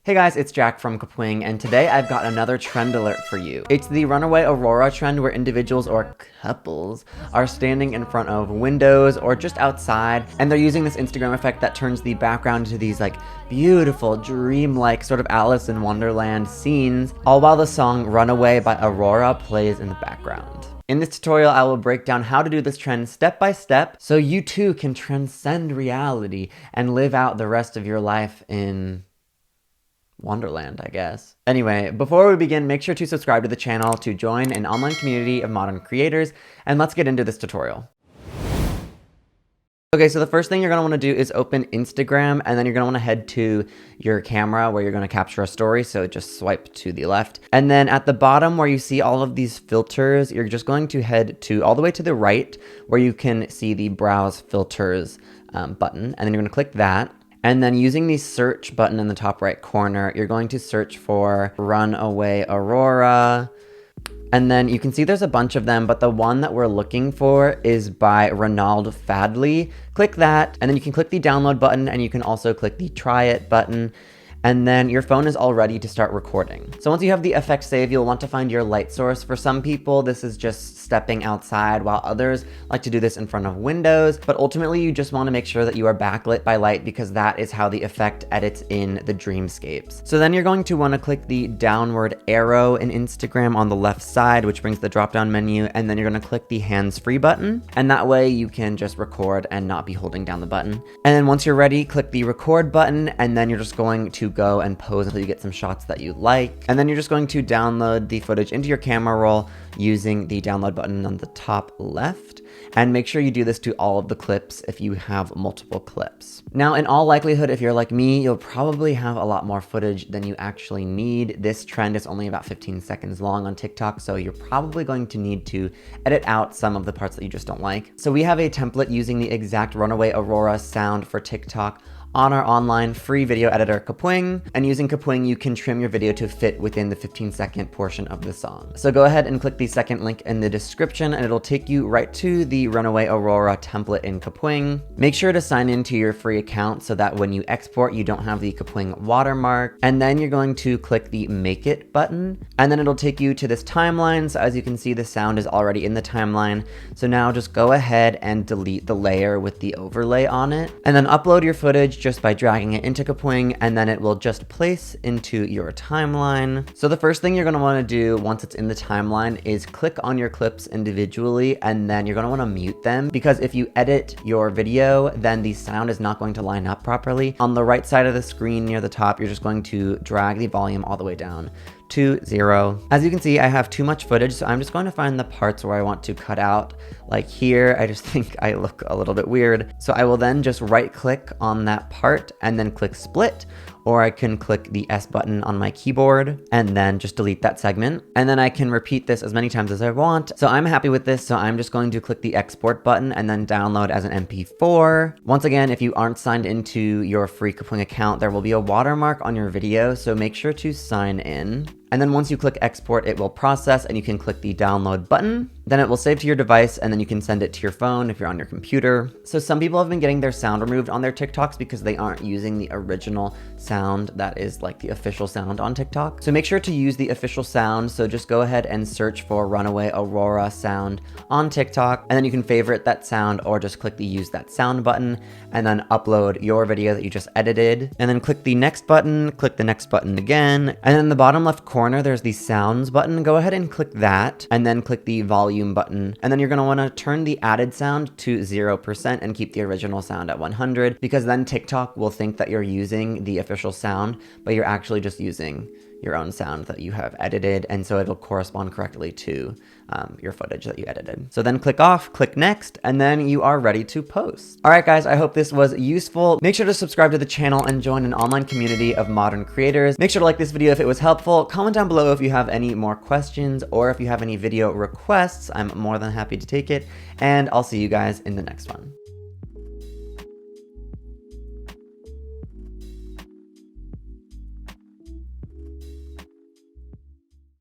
Hey guys, it's Jack from Kapwing, and today I've got another trend alert for you. It's the Runaway Aurora trend where individuals or couples are standing in front of windows or just outside, and they're using this Instagram effect that turns the background into these beautiful, dreamlike sort of Alice in Wonderland scenes, all while the song Runaway by Aurora plays in the background. In this tutorial, I will break down how to do this trend step by step so you too can transcend reality and live out the rest of your life in Wonderland, I guess. Anyway, before we begin, make sure to subscribe to the channel to join an online community of modern creators, and let's get into this tutorial. Okay, so the first thing you're gonna wanna do is open Instagram, and then you're gonna wanna head to your camera where you're gonna capture a story, so just swipe to the left. And then at the bottom where you see all of these filters, you're just going to head to all the way to the right where you can see the Browse Filters button, and then you're gonna click that. And then using the search button in the top right corner, you're going to search for Runaway Aurora. And then you can see there's a bunch of them, but the one that we're looking for is by Ronald Fadley. Click that, and then you can click the download button, and you can also click the try it button. And then your phone is all ready to start recording. So once you have the effect saved, you'll want to find your light source. For some people, this is just stepping outside, while others like to do this in front of windows. But ultimately, you just want to make sure that you are backlit by light because that is how the effect edits in the dreamscapes. So then you're going to want to click the downward arrow in Instagram on the left side, which brings the drop-down menu, and then you're going to click the hands-free button. And that way you can just record and not be holding down the button. And then once you're ready, click the record button, and then you're just going to go and pose until you get some shots that you like. And then you're just going to download the footage into your camera roll using the download button on the top left. And make sure you do this to all of the clips if you have multiple clips. Now, in all likelihood, if you're like me, you'll probably have a lot more footage than you actually need. This trend is only about 15 seconds long on TikTok, so you're probably going to need to edit out some of the parts that you just don't like. So we have a template using the exact Runaway Aurora sound for TikTok on our online free video editor, Kapwing. And using Kapwing, you can trim your video to fit within the 15-second portion of the song. So go ahead and click the second link in the description, and it'll take you right to the Runaway Aurora template in Kapwing. Make sure to sign into your free account so that when you export, you don't have the Kapwing watermark. And then you're going to click the Make It button, and then it'll take you to this timeline. So as you can see, the sound is already in the timeline. So now just go ahead and delete the layer with the overlay on it, and then upload your footage just by dragging it into Kapwing, and then it will just place into your timeline. So the first thing you're going to want to do once it's in the timeline is click on your clips individually, and then you're going to want to mute them, because if you edit your video, then the sound is not going to line up properly. On the right side of the screen near the top, you're just going to drag the volume all the way down to 0. As you can see, I have too much footage, so I'm just going to find the parts where I want to cut out. Like here, I just think I look a little bit weird. So I will then just right click on that part and then click split, or I can click the S button on my keyboard and then just delete that segment. And then I can repeat this as many times as I want. So I'm happy with this, so I'm just going to click the export button and then download as an MP4. Once again, if you aren't signed into your free Kapwing account, there will be a watermark on your video, so make sure to sign in. And then once you click export, it will process, and you can click the download button. Then it will save to your device, and then you can send it to your phone if you're on your computer. So some people have been getting their sound removed on their TikToks because they aren't using the original sound that is like the official sound on TikTok. So make sure to use the official sound. So just go ahead and search for Runaway Aurora sound on TikTok, and then you can favorite that sound or just click the use that sound button and then upload your video that you just edited, and then click the next button, click the next button again. And then in the bottom left corner, there's the sounds button. Go ahead and click that, and then click the volume button. And then you're gonna wanna turn the added sound to 0% and keep the original sound at 100, because then TikTok will think that you're using the official sound, but you're actually just using your own sound that you have edited, and so it'll correspond correctly to your footage that you edited. So then click off, click next, and then you are ready to post. All right, guys, I hope this was useful. Make sure to subscribe to the channel and join an online community of modern creators. Make sure to like this video if it was helpful. Comment down below if you have any more questions, or if you have any video requests. I'm more than happy to take it, and I'll see you guys in the next one.